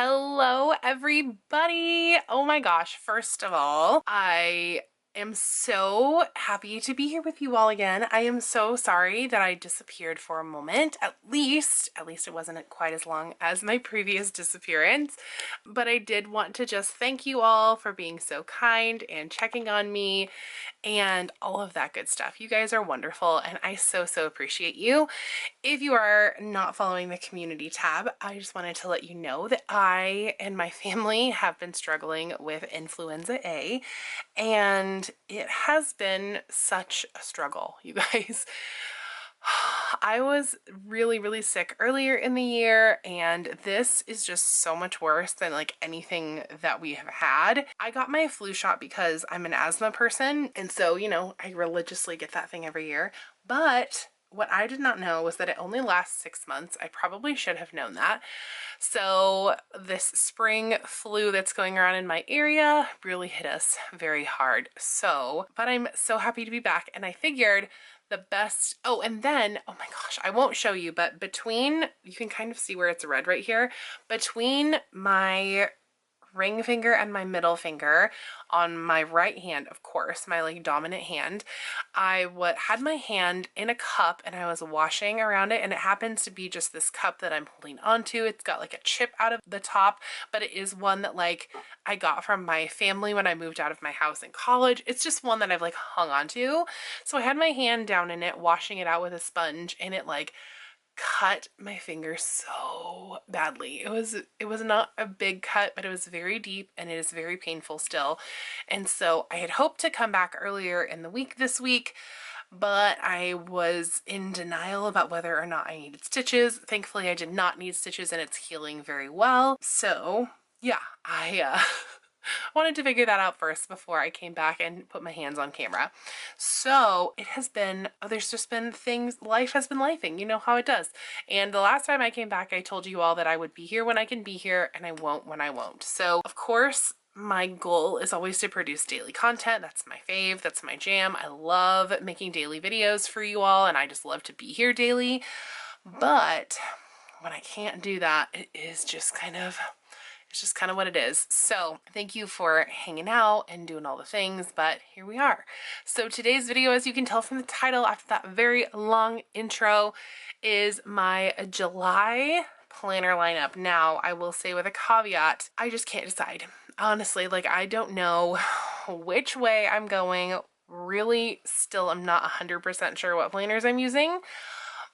Hello, everybody. Oh my gosh. First of all, I am so happy to be here with you all again. I am so sorry that I disappeared for a moment. At least it wasn't quite as long as my previous disappearance, but I did want to just thank you all for being so kind and checking on me and all of that good stuff. You guys are wonderful and I so appreciate you. If you are not following the community tab, I just wanted to let you know that I and my family have been struggling with influenza A, and it has been such a struggle, you guys. I was really sick earlier in the year, and this is just so much worse than like anything that we have had. I got my flu shot because I'm an asthma person, and so, I religiously get that thing every year. But what I did not know was that it only lasts 6 months. I probably should have known that. So this spring flu that's going around in my area really hit us very hard. But I'm so happy to be back, and I figured the best, and then, oh my gosh, I won't show you, but you can kind of see where it's red right here, between my ring finger and my middle finger on my right hand, of course, my like dominant hand, I had my hand in a cup and I was washing around it, and it happens to be just this cup that I'm holding onto. It's got like a chip out of the top, but it is one that like I got from my family when I moved out of my house in college. It's just one that I've like hung onto. So I had my hand down in it, washing it out with a sponge, and it like cut my finger so badly. It was not a big cut, but it was very deep and it is very painful still. And so I had hoped to come back earlier in the week this week, but I was in denial about whether or not I needed stitches. Thankfully, I did not need stitches and it's healing very well. So yeah, I wanted to figure that out first before I came back and put my hands on camera. So it has been, there's just been things, life has been lifing, you know how it does. And the last time I came back, I told you all that I would be here when I can be here and I won't when I won't. So of course, my goal is always to produce daily content. That's my fave, that's my jam. I love making daily videos for you all, and I just love to be here daily. But when I can't do that, it's just kind of what it is. So thank you for hanging out and doing all the things, but here we are. So today's video, as you can tell from the title after that very long intro, is my July planner lineup. Now, I will say with a caveat, I just can't decide. Honestly, like I don't know which way I'm going. Really, still I'm not 100% sure what planners I'm using.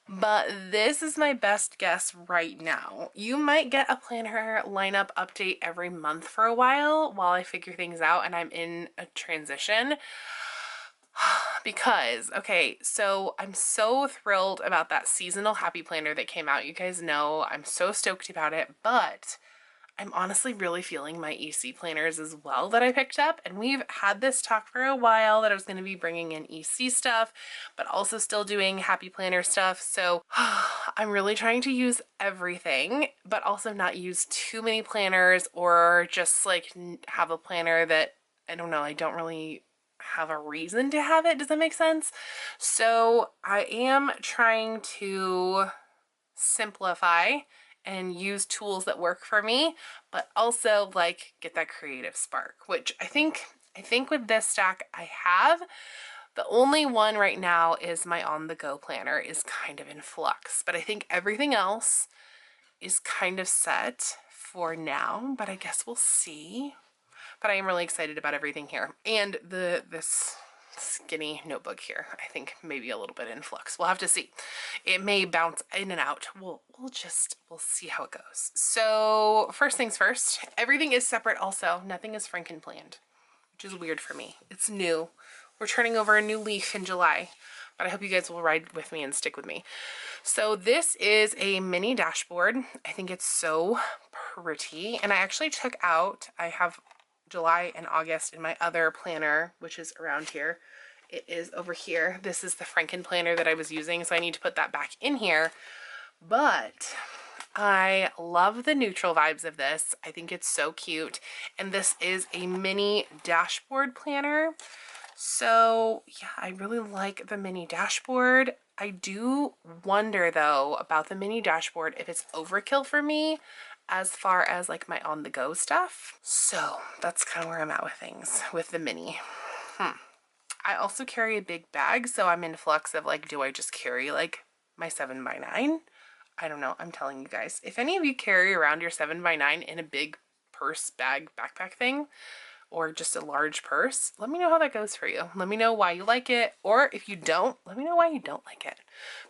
But this is my best guess right now. You might get a planner lineup update every month for a while I figure things out and I'm in a transition. Because, okay, so I'm so thrilled about that seasonal happy planner that came out. You guys know I'm so stoked about it, but I'm honestly really feeling my EC planners as well that I picked up, and we've had this talk for a while that I was going to be bringing in EC stuff, but also still doing happy planner stuff. So I'm really trying to use everything, but also not use too many planners or just like have a planner that, I don't know, I don't really have a reason to have it. Does that make sense? So I am trying to simplify and use tools that work for me, but also like get that creative spark, which I think with this stack I have. The only one right now is my on-the-go planner is kind of in flux, but I think everything else is kind of set for now, but I guess we'll see. But I am really excited about everything here. And this skinny notebook here, I think maybe a little bit in flux. We'll have to see. It may bounce in and out. We'll see how it goes. So first things first, everything is separate also. Nothing is Franken planned, which is weird for me. It's new. We're turning over a new leaf in July, but I hope you guys will ride with me and stick with me. So this is a mini dashboard. I think it's so pretty. And I actually took out, I have July and August in my other planner, which is around here. It is over here. This is the Franken planner that I was using, so I need to put that back in here. But I love the neutral vibes of this. I think it's so cute. And this is a mini dashboard planner. So yeah, I really like the mini dashboard. I do wonder though about the mini dashboard if it's overkill for me. as far as like my on-the-go stuff. So that's kind of where I'm at with things with the mini. I also carry a big bag, so I'm in flux of like, do I just carry like my 7x9? I don't know. I'm telling you guys, if any of you carry around your 7x9 in a big purse, bag, backpack thing, or just a large purse, let me know how that goes for you. Let me know why you like it, or if you don't, let me know why you don't like it.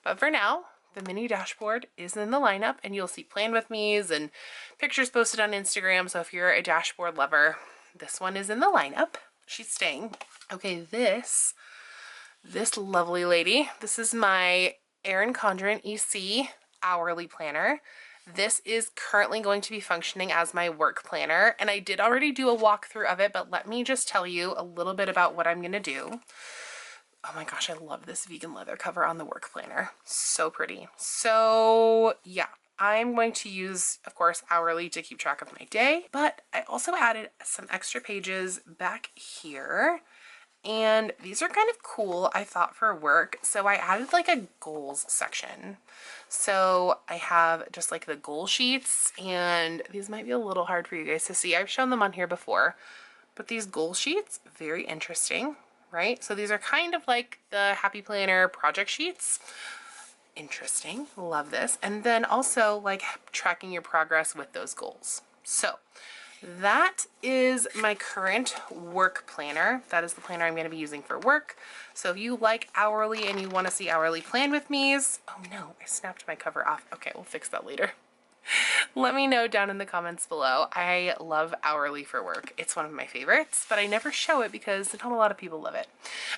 But for now, the mini dashboard is in the lineup, and you'll see plan with me's and pictures posted on Instagram. So if you're a dashboard lover, this one is in the lineup. She's staying. Okay, this lovely lady, this is my Erin Condren EC hourly planner. This is currently going to be functioning as my work planner, and I did already do a walkthrough of it, but let me just tell you a little bit about what I'm going to do. Oh my gosh, I love this vegan leather cover on the work planner. So pretty. So yeah, I'm going to use, of course, hourly to keep track of my day, but I also added some extra pages back here. And these are kind of cool, I thought, for work. So I added like a goals section. So I have just like the goal sheets, and these might be a little hard for you guys to see. I've shown them on here before, but these goal sheets, very interesting, right? So these are kind of like the Happy Planner project sheets. Interesting, love this. And then also like tracking your progress with those goals. So that is my current work planner. That is the planner I'm going to be using for work. So if you like hourly and you want to see hourly plan with me's, oh no, I snapped my cover off. Okay, we'll fix that later. Let me know down in the comments below. I love hourly for work. It's one of my favorites, but I never show it because not a lot of people love it.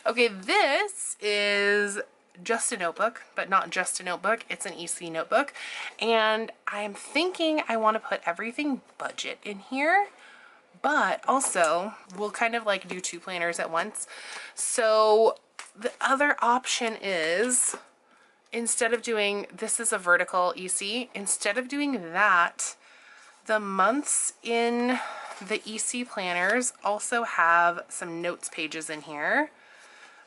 Okay, this is just a notebook, but not just a notebook. It's an EC notebook. And I'm thinking I want to put everything budget in here, but also we'll kind of like do two planners at once. So the other option is, instead of doing, this is a vertical EC, instead of doing that, the months in the EC planners also have some notes pages in here.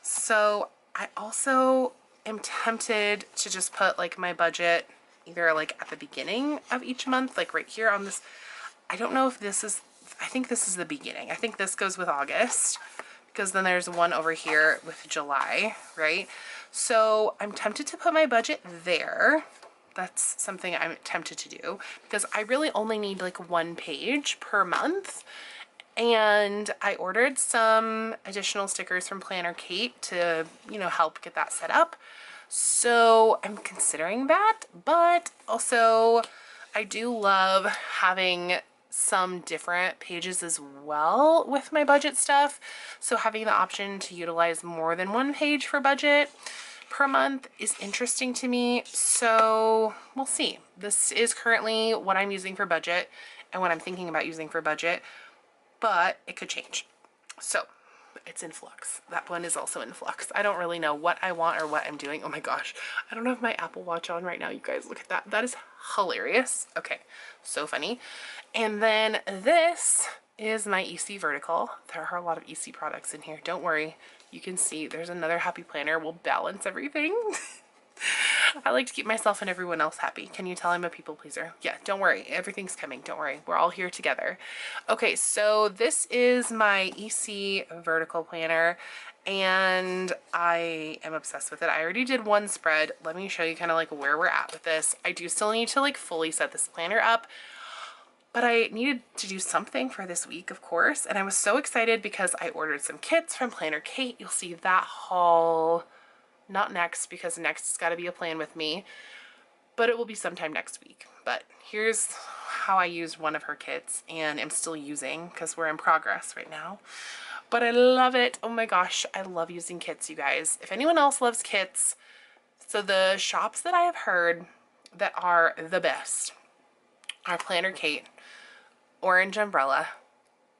So I also am tempted to just put like my budget either like at the beginning of each month, like right here on this. I don't know if this is, I think this is the beginning. I think this goes with August, because then there's one over here with July, right? So I'm tempted to put my budget there. That's something I'm tempted to do because I really only need like one page per month. And I ordered some additional stickers from Planner Kate to, you know, help get that set up. So I'm considering that, but also I do love having some different pages as well with my budget stuff. So having the option to utilize more than one page for budget per month is interesting to me. So we'll see. This is currently what I'm using for budget and what I'm thinking about using for budget, but it could change. So it's in flux. That one is also in flux. I don't really know what I want or what I'm doing. Oh my gosh. I don't have my Apple Watch on right now. You guys, look at that. That is hilarious. Okay. So funny. And then this is my EC vertical. There are a lot of EC products in here. Don't worry. You can see there's another happy planner. We'll balance everything. I like to keep myself and everyone else happy. Can you tell I'm a people pleaser? Yeah, don't worry. Everything's coming. Don't worry. We're all here together. Okay, so this is my EC vertical planner, and I am obsessed with it. I already did one spread. Let me show you kind of like where we're at with this. I do still need to like fully set this planner up, but I needed to do something for this week, of course, and I was so excited because I ordered some kits from Planner Kate. You'll see that haul. Not next, because next has got to be a plan with me, but it will be sometime next week. But here's how I used one of her kits and am still using, because we're in progress right now. But I love it. Oh my gosh, I love using kits, you guys. If anyone else loves kits, so the shops that I have heard that are the best are Planner Kate, Orange Umbrella,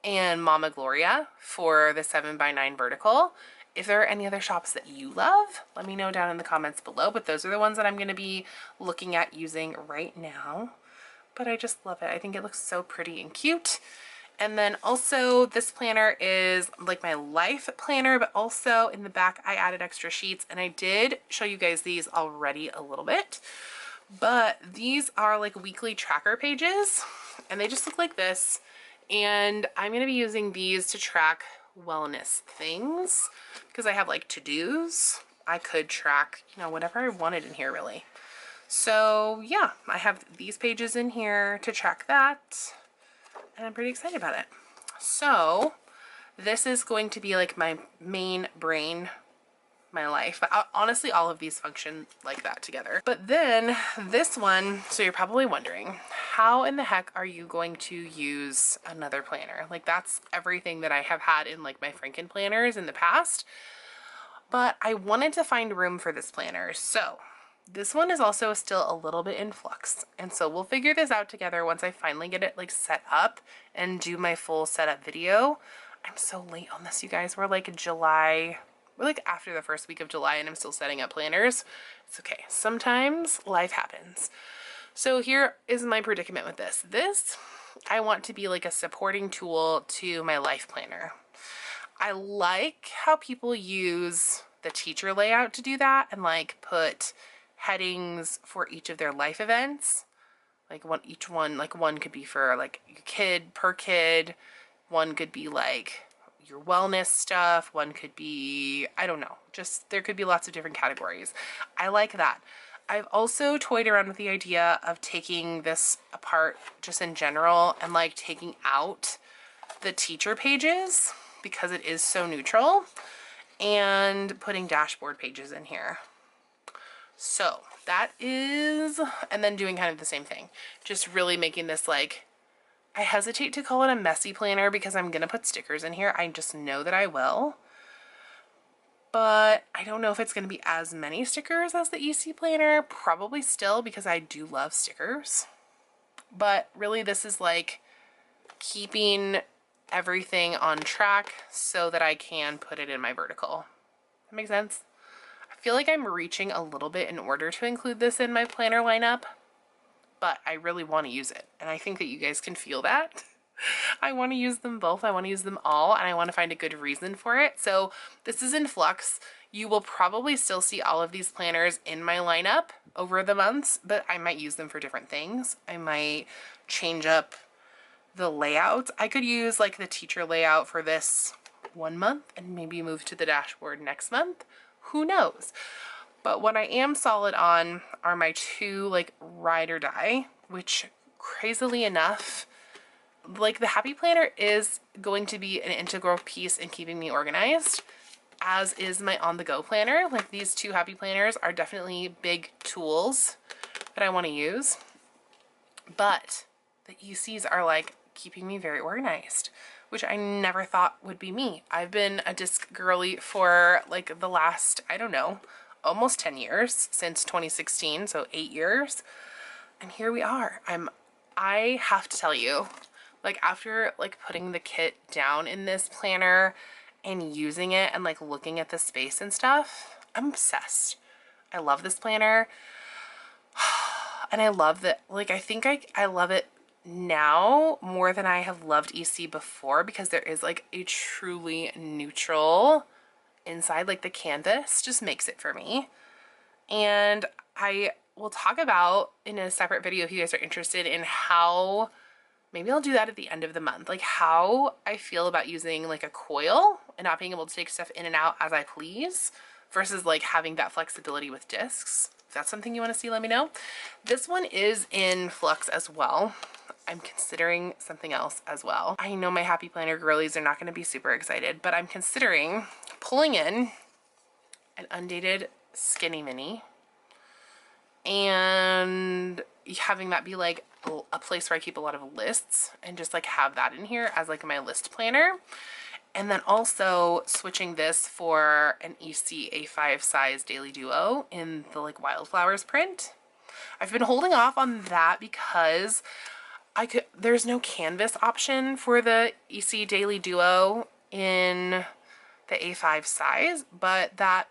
and Mama Gloria for the 7x9 vertical. If there are any other shops that you love, let me know down in the comments below, but those are the ones that I'm going to be looking at using right now. But I just love it. I think it looks so pretty and cute. And then also this planner is like my life planner, but also in the back I added extra sheets, and I did show you guys these already a little bit. But these are like weekly tracker pages. and they just look like this. And I'm going to be using these to track wellness things because I have like to-dos. I could track, you know, whatever I wanted in here really. So yeah, I have these pages in here to track that, and I'm pretty excited about it. So this is going to be like my main brain, my life. But honestly, all of these function like that together. But then this one, so you're probably wondering, how in the heck are you going to use another planner? Like that's everything that I have had in like my Franken planners in the past. But I wanted to find room for this planner. So this one is also still a little bit in flux. And so we'll figure this out together once I finally get it like set up and do my full setup video. I'm so late on this, you guys. We're like July. We're like after the first week of July and I'm still setting up planners. It's okay. Sometimes life happens. So here is my predicament with this. This, I want to be like a supporting tool to my life planner. I like how people use the teacher layout to do that and like put headings for each of their life events. Like each one, like one could be for like your kid per kid. One could be like your wellness stuff. One could be, I don't know, just there could be lots of different categories. I like that. I've also toyed around with the idea of taking this apart just in general and like taking out the teacher pages because it is so neutral and putting dashboard pages in here. So that is, and then doing kind of the same thing, just really making this like, I hesitate to call it a messy planner because I'm going to put stickers in here. I just know that I will. But I don't know if it's going to be as many stickers as the EC planner. Probably still because I do love stickers. But really this is like keeping everything on track so that I can put it in my vertical. That makes sense? I feel like I'm reaching a little bit in order to include this in my planner lineup. But I really want to use it. And I think that you guys can feel that. I want to use them both. I want to use them all. And I want to find a good reason for it. So this is in flux. You will probably still see all of these planners in my lineup over the months. But I might use them for different things. I might change up the layout. I could use like the teacher layout for this one month. And maybe move to the dashboard next month. Who knows? But what I am solid on are my two like ride or die, which crazily enough, like the Happy Planner is going to be an integral piece in keeping me organized, as is my on the go planner. Like these two Happy Planners are definitely big tools that I want to use. But the ECs are like keeping me very organized, which I never thought would be me. I've been a disc girly for like the last, I don't know, almost 10 years, since 2016, so 8 years. And here we are. I have to tell you, like after like putting the kit down in this planner and using it and like looking at the space and stuff, I'm obsessed. I love this planner. And I love that, like I think I love it now more than I have loved EC before because there is like a truly neutral inside, like the canvas just makes it for me. And I will talk about in a separate video if you guys are interested in how, maybe I'll do that at the end of the month, like how I feel about using like a coil and not being able to take stuff in and out as I please versus like having that flexibility with discs. If that's something you want to see, let me know. This one is in flux as well. I'm considering something else as well. I know my Happy Planner girlies are not going to be super excited, but I'm considering pulling in an undated skinny mini and having that be like a place where I keep a lot of lists and just like have that in here as like my list planner. And then also switching this for an EC A5 size Daily Duo in the like Wildflowers print. I've been holding off on that because there's no canvas option for the EC Daily Duo in the A5 size, but that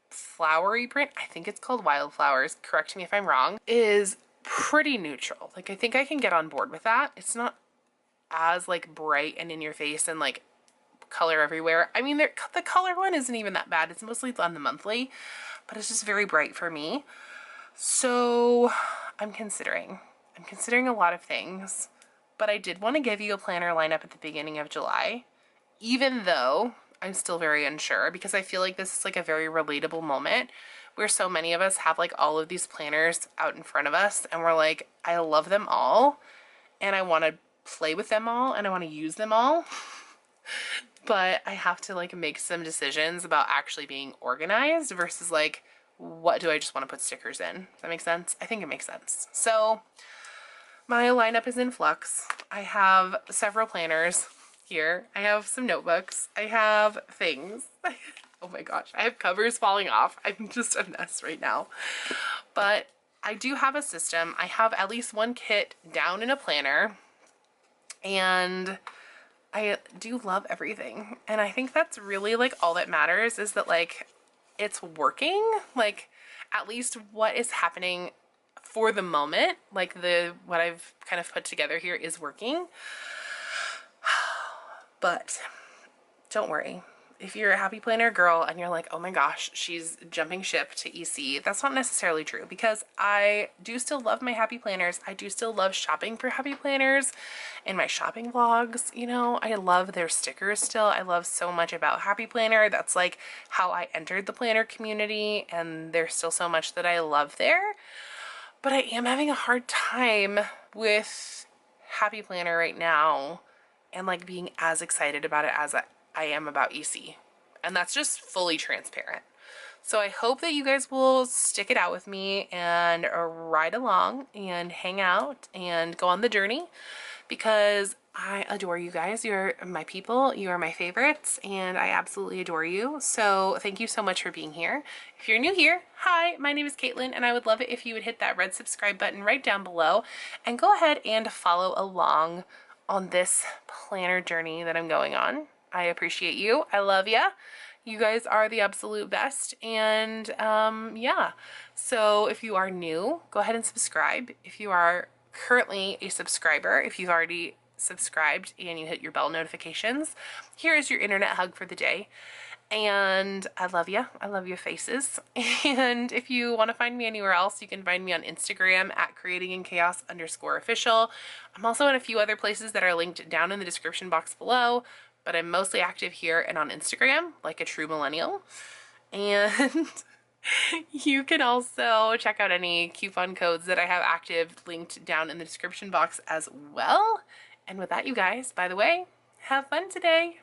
flowery print, I think it's called Wildflowers, correct me if I'm wrong, is pretty neutral. Like I think I can get on board with that. It's not as like bright and in your face and like color everywhere. I mean, the color one isn't even that bad. It's mostly on the monthly, but it's just very bright for me. So I'm considering a lot of things. but I did want to give you a planner lineup at the beginning of July, even though I'm still very unsure, because I feel like this is like a very relatable moment where so many of us have like all of these planners out in front of us and we're like, I love them all and I want to play with them all and I want to use them all. But I have to like make some decisions about actually being organized versus like, what do I just want to put stickers in? Does that make sense? I think it makes sense. So my lineup is in flux. I have several planners here. I have some notebooks. I have things. Oh my gosh, I have covers falling off. I'm just a mess right now. But I do have a system. I have at least one kit down in a planner, and I do love everything. And I think that's really like all that matters, is that like it's working. Like at least what is happening for the moment, like what I've kind of put together here is working. But don't worry. If you're a happy planner girl and you're like, oh my gosh, she's jumping ship to EC, that's not necessarily true, because I do still love my happy planners. I do still love shopping for happy planners in my shopping vlogs. You know, I love their stickers still. I love so much about Happy Planner. That's like how I entered the planner community, and there's still so much that I love there. But I am having a hard time with Happy Planner right now and like being as excited about it as I am about EC. And that's just fully transparent. So I hope that you guys will stick it out with me and ride along and hang out and go on the journey, because I adore you guys. You're my people. You are my favorites, and I absolutely adore you. So thank you so much for being here. If you're new here, hi, my name is Caitlin, and I would love it if you would hit that red subscribe button right down below and go ahead and follow along on this planner journey that I'm going on. I appreciate you. I love ya. You guys are the absolute best. And yeah, so if you are new, go ahead and subscribe. If you are currently a subscriber, if you've already subscribed and you hit your bell notifications, here is your internet hug for the day. And I love you. I love your faces. And if you want to find me anywhere else, you can find me on Instagram at creatinginchaos_official. I'm also in a few other places that are linked down in the description box below, but I'm mostly active here and on Instagram, like a true millennial. And you can also check out any coupon codes that I have active linked down in the description box as well. And with that, you guys, by the way, have fun today.